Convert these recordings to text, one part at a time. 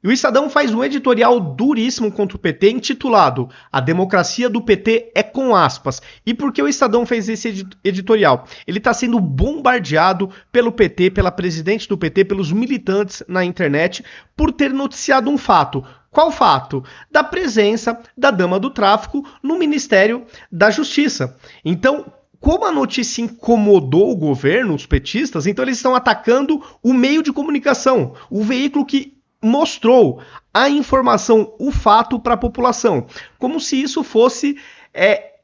E o Estadão faz um editorial duríssimo contra o PT, intitulado A Democracia do PT é com aspas. E por que o Estadão fez esse editorial? Ele está sendo bombardeado pelo PT, pela presidente do PT, pelos militantes na internet, por ter noticiado um fato. Qual fato? Da presença da dama do tráfico no Ministério da Justiça. Então, como a notícia incomodou o governo, os petistas, então eles estão atacando o meio de comunicação, o veículo que mostrou a informação, o fato para a população, como se isso fosse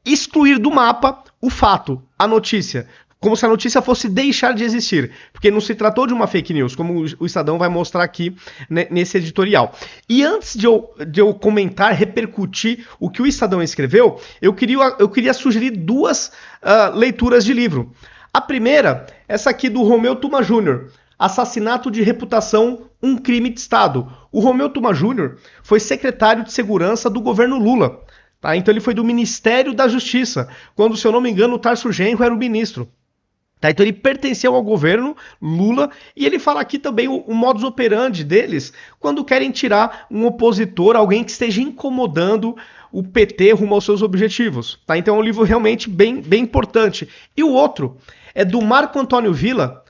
excluir do mapa o fato, a notícia, como se a notícia fosse deixar de existir, porque não se tratou de uma fake news, como o Estadão vai mostrar aqui nesse editorial. E antes de eu comentar, repercutir o que o Estadão escreveu, eu queria sugerir duas leituras de livro. A primeira, essa aqui do Romeu Tuma Jr., Assassinato de Reputação, um crime de Estado. O Romeu Tuma Jr. foi secretário de segurança do governo Lula. Tá? Então ele foi do Ministério da Justiça, quando, se eu não me engano, o Tarso Genro era o ministro. Tá? Então ele pertenceu ao governo Lula e ele fala aqui também o modus operandi deles quando querem tirar um opositor, alguém que esteja incomodando o PT rumo aos seus objetivos. Tá? Então é um livro realmente bem importante. E o outro é do Marco Antônio Villa,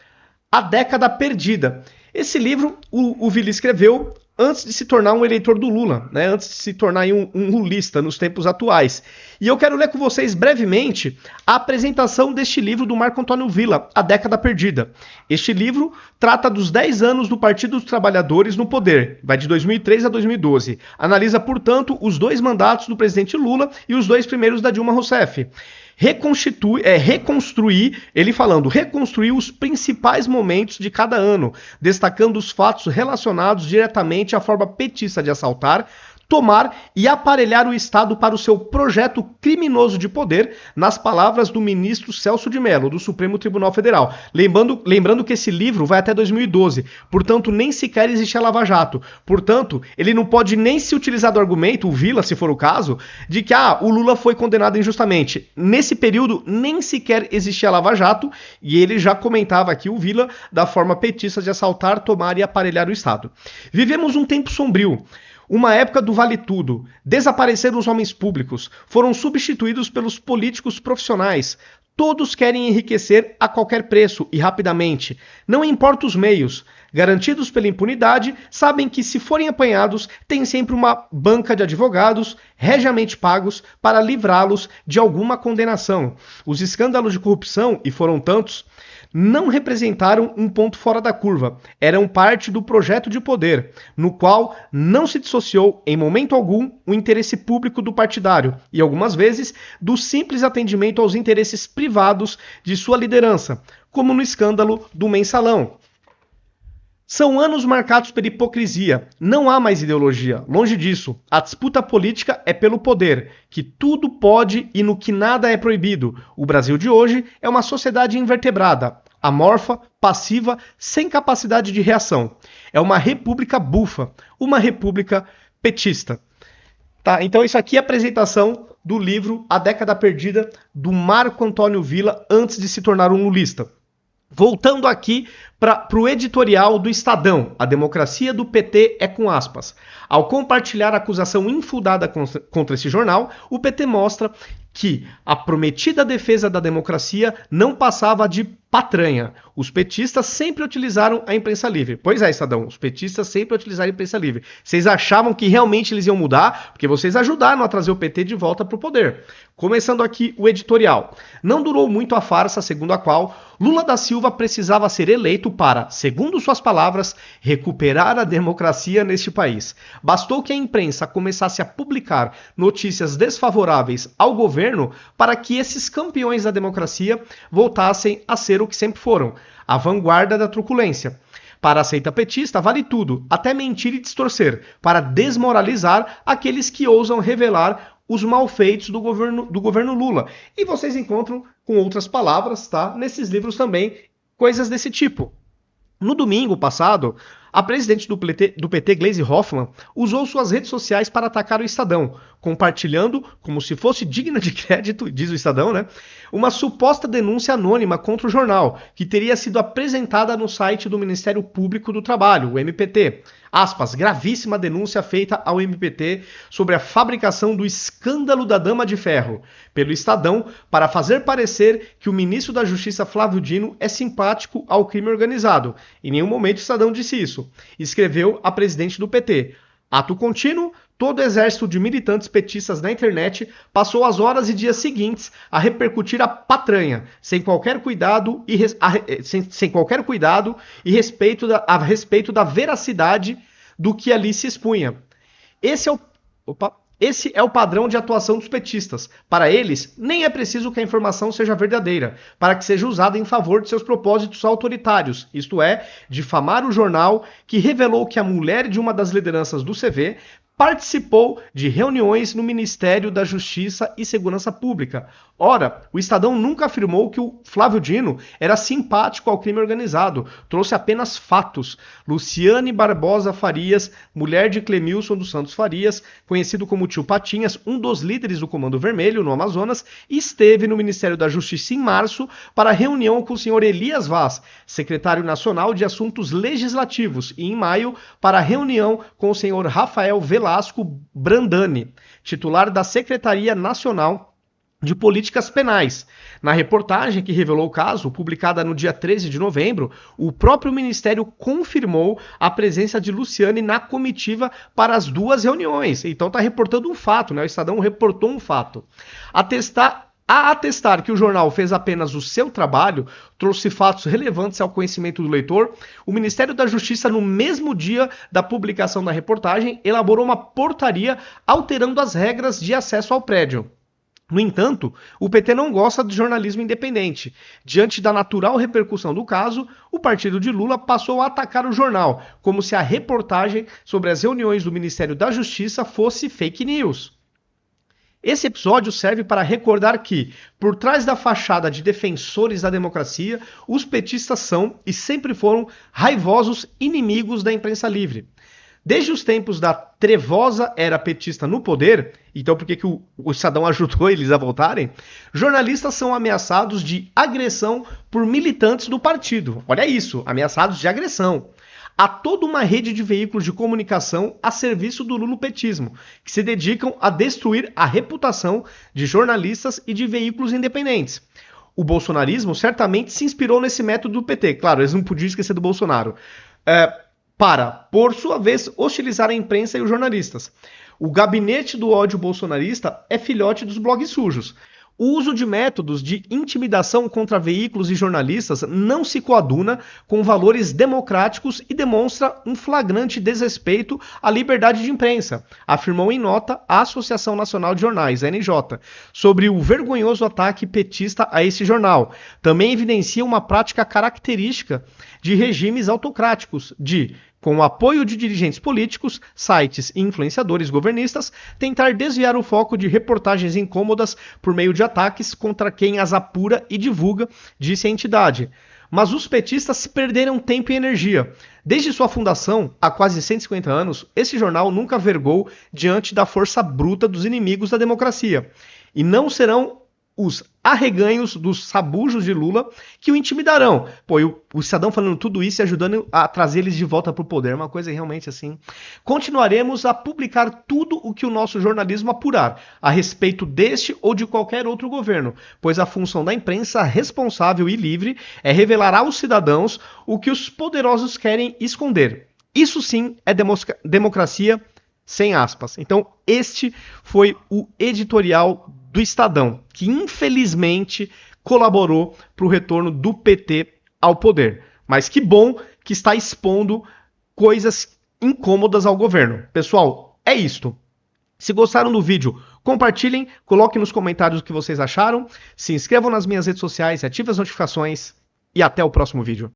A Década Perdida. Esse livro o Villa escreveu antes de se tornar um eleitor do Lula, né? Antes de se tornar um lulista nos tempos atuais. E eu quero ler com vocês brevemente a apresentação deste livro do Marco Antônio Villa, A Década Perdida. Este livro trata dos 10 anos do Partido dos Trabalhadores no poder, vai de 2003 a 2012. Analisa, portanto, os 2 mandatos do presidente Lula e os 2 primeiros da Dilma Rousseff. Reconstruir, ele falando, reconstruir os principais momentos de cada ano, destacando os fatos relacionados diretamente à forma petista de assaltar, tomar e aparelhar o Estado para o seu projeto criminoso de poder, nas palavras do ministro Celso de Mello, do Supremo Tribunal Federal. Lembrando que esse livro vai até 2012, portanto, nem sequer existe a Lava Jato. Portanto, ele não pode nem se utilizar do argumento, o Villa, se for o caso, de que o Lula foi condenado injustamente. Nesse período, nem sequer existia a Lava Jato, e ele já comentava aqui, o Villa, da forma petista de assaltar, tomar e aparelhar o Estado. Vivemos um tempo sombrio. Uma época do vale tudo. Desapareceram os homens públicos. Foram substituídos pelos políticos profissionais. Todos querem enriquecer a qualquer preço e rapidamente. Não importa os meios. Garantidos pela impunidade, sabem que, se forem apanhados, tem sempre uma banca de advogados regiamente pagos para livrá-los de alguma condenação. Os escândalos de corrupção, e foram tantos, não representaram um ponto fora da curva, eram parte do projeto de poder, no qual não se dissociou, em momento algum, o interesse público do partidário e, algumas vezes, do simples atendimento aos interesses privados de sua liderança, como no escândalo do Mensalão. São anos marcados pela hipocrisia. Não há mais ideologia. Longe disso. A disputa política é pelo poder, que tudo pode e no que nada é proibido. O Brasil de hoje é uma sociedade invertebrada, amorfa, passiva, sem capacidade de reação. É uma república bufa, uma república petista. Tá? Então isso aqui é a apresentação do livro A Década Perdida, do Marco Antônio Villa, antes de se tornar um lulista. Voltando aqui para o editorial do Estadão, A Democracia do PT é com aspas. Ao compartilhar a acusação infundada contra esse jornal, o PT mostra que a prometida defesa da democracia não passava de patranha. Os petistas sempre utilizaram a imprensa livre. Pois é, Estadão, os petistas sempre utilizaram a imprensa livre. Vocês achavam que realmente eles iam mudar? Porque vocês ajudaram a trazer o PT de volta para o poder. Começando aqui o editorial. Não durou muito a farsa segundo a qual Lula da Silva precisava ser eleito para, segundo suas palavras, recuperar a democracia neste país. Bastou que a imprensa começasse a publicar notícias desfavoráveis ao governo para que esses campeões da democracia voltassem a ser o que sempre foram, a vanguarda da truculência. Para a seita petista, vale tudo, até mentir e distorcer, para desmoralizar aqueles que ousam revelar os malfeitos do governo Lula. E vocês encontram, com outras palavras, tá, nesses livros também, coisas desse tipo. No domingo passado, A presidente do PT, Gleisi Hoffmann, usou suas redes sociais para atacar o Estadão, compartilhando, como se fosse digna de crédito, diz o Estadão, né, uma suposta denúncia anônima contra o jornal, que teria sido apresentada no site do Ministério Público do Trabalho, o MPT. Aspas, gravíssima denúncia feita ao MPT sobre a fabricação do escândalo da Dama de Ferro, pelo Estadão, para fazer parecer que o ministro da Justiça Flávio Dino é simpático ao crime organizado. Em nenhum momento o Estadão disse isso. Escreveu a presidente do PT. Ato contínuo, todo o exército de militantes petistas na internet passou as horas e dias seguintes a repercutir a patranha, sem qualquer cuidado e a respeito da veracidade do que ali se expunha. Esse é o padrão de atuação dos petistas. Para eles, nem é preciso que a informação seja verdadeira, para que seja usada em favor de seus propósitos autoritários, isto é, difamar o jornal que revelou que a mulher de uma das lideranças do CV participou de reuniões no Ministério da Justiça e Segurança Pública. Ora, o Estadão nunca afirmou que o Flávio Dino era simpático ao crime organizado, trouxe apenas fatos. Luciane Barbosa Farias, mulher de Clemilson dos Santos Farias, conhecido como Tio Patinhas, um dos líderes do Comando Vermelho no Amazonas, esteve no Ministério da Justiça em março para reunião com o senhor Elias Vaz, secretário nacional de Assuntos Legislativos, e em maio para reunião com o senhor Rafael Velasco Brandani, titular da Secretaria Nacional de Políticas Penais. Na reportagem que revelou o caso, publicada no dia 13 de novembro, o próprio Ministério confirmou a presença de Luciane na comitiva para as duas reuniões. Então está reportando um fato, né? O Estadão reportou um fato. A atestar que o jornal fez apenas o seu trabalho, trouxe fatos relevantes ao conhecimento do leitor, o Ministério da Justiça, no mesmo dia da publicação da reportagem, elaborou uma portaria alterando as regras de acesso ao prédio. No entanto, o PT não gosta de jornalismo independente. Diante da natural repercussão do caso, o partido de Lula passou a atacar o jornal, como se a reportagem sobre as reuniões do Ministério da Justiça fosse fake news. Esse episódio serve para recordar que, por trás da fachada de defensores da democracia, os petistas são e sempre foram raivosos inimigos da imprensa livre. Desde os tempos da trevosa era petista no poder, então por que o Estadão ajudou eles a voltarem? Jornalistas são ameaçados de agressão por militantes do partido. Olha isso, ameaçados de agressão. Há toda uma rede de veículos de comunicação a serviço do lulopetismo, que se dedicam a destruir a reputação de jornalistas e de veículos independentes. O bolsonarismo certamente se inspirou nesse método do PT. Claro, eles não podiam esquecer do Bolsonaro. Para, por sua vez, hostilizar a imprensa e os jornalistas. O gabinete do ódio bolsonarista é filhote dos blogs sujos. O uso de métodos de intimidação contra veículos e jornalistas não se coaduna com valores democráticos e demonstra um flagrante desrespeito à liberdade de imprensa, afirmou em nota a Associação Nacional de Jornais, a NJ, sobre o vergonhoso ataque petista a esse jornal. Também evidencia uma prática característica de regimes autocráticos de, com o apoio de dirigentes políticos, sites e influenciadores governistas, tentar desviar o foco de reportagens incômodas por meio de ataques contra quem as apura e divulga, disse a entidade. Mas os petistas perderam tempo e energia. Desde sua fundação, há quase 150 anos, esse jornal nunca vergou diante da força bruta dos inimigos da democracia. E não serão os arreganhos dos sabujos de Lula que o intimidarão. Pô, o Estadão falando tudo isso e ajudando a trazer eles de volta para o poder, uma coisa realmente assim. Continuaremos a publicar tudo o que o nosso jornalismo apurar, a respeito deste ou de qualquer outro governo, pois a função da imprensa responsável e livre é revelar aos cidadãos o que os poderosos querem esconder. Isso sim é democracia sem aspas. Então, este foi o editorial do Estadão, que infelizmente colaborou para o retorno do PT ao poder. Mas que bom que está expondo coisas incômodas ao governo. Pessoal, é isto. Se gostaram do vídeo, compartilhem, coloquem nos comentários o que vocês acharam, se inscrevam nas minhas redes sociais, ativem as notificações e até o próximo vídeo.